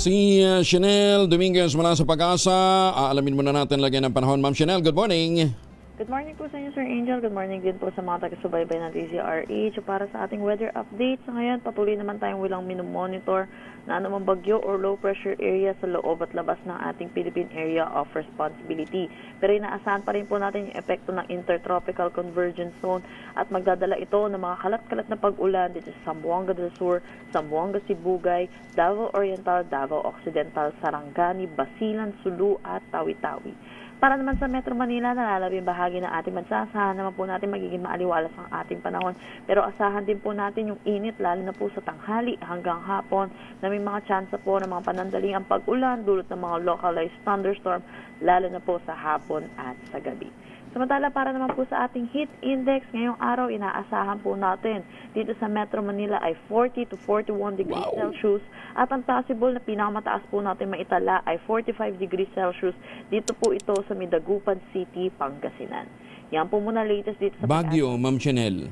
Si Chanel Dominguez mula sa Pag-asa. Aalamin muna natin lagyan ng panahon. Ma'am Chanel, good morning. Good morning po sa inyo, Sir Angel. Good morning din po sa mga taga-subaybay ng DZRH. Para sa ating weather update, sa ngayon, patuloy naman tayong walang minomonitor na anumang bagyo or low pressure area sa loob at labas ng ating Philippine Area of Responsibility. Pero inaasahan pa rin po natin yung epekto ng Intertropical Convergence Zone at magdadala ito ng mga kalat-kalat na pag-ulan dito sa Zamboanga del Sur, Zamboanga Sibugay, Davao Oriental, Davao Occidental, Sarangani, Basilan, Sulu at Tawi-Tawi. Para naman sa Metro Manila, nalalabing bahagi ng ating bansa, asahan naman po natin magiging maaliwalas ang ating panahon. Pero asahan din po natin yung init, lalo na po sa tanghali hanggang hapon, na may mga tsansa po ng mga panandaling ang pag-ulan, dulot ng mga localized thunderstorm, lalo na po sa hapon at sa gabi. Samantala, para naman po sa ating heat index, ngayong araw, inaasahan po natin dito sa Metro Manila ay 40 to 41 degrees Celsius at ang possible na pinakamataas po natin maitala ay 45 degrees Celsius. Dito po ito sa Midagupan City, Pangasinan. Yan po muna latest dito sa Baguio, Ma'am Chanel.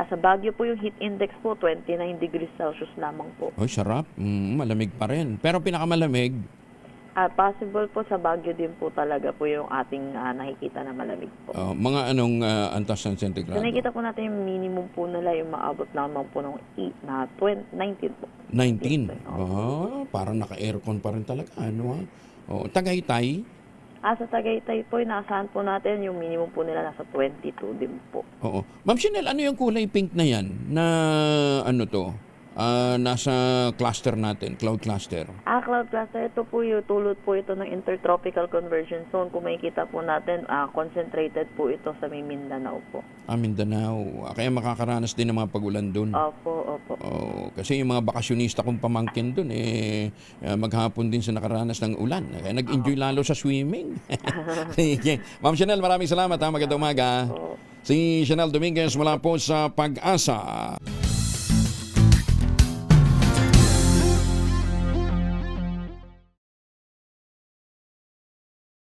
Sa Baguio po yung heat index po, 29 degrees Celsius lamang po. Oh, sarap. Malamig pa rin. Pero pinakamalamig, Possible po sa Baguio din po talaga po yung ating nakikita na malamig po. mga anong antas ng sentigrado? So, nakikita po natin yung minimum po nila, yung maabot lamang po ng 19 po. 19? Parang naka-aircon pa rin talaga. Ano, Tagaytay? Sa Tagaytay po, inaasahan po natin yung minimum po nila nasa 22 din po. Oo. Ma'am Chanel, ano yung kulay pink na yan? Na ano to? Nasa cluster natin, cloud cluster. Cloud cluster, ito po yung tulot po ito ng Intertropical Convergence Zone. Kung makikita po natin, concentrated po ito sa may Mindanao po. Mindanao. Kaya makakaranas din ng mga pagulan doon. Opo. Kasi yung mga bakasyonista kong pamangkin doon, maghapon din sa nakaranas ng ulan. Kaya nag-enjoy lalo sa swimming. Sige. Ma'am Chanel, maraming salamat. Magandang umaga. Si Chanel Dominguez mula po sa Pag-asa.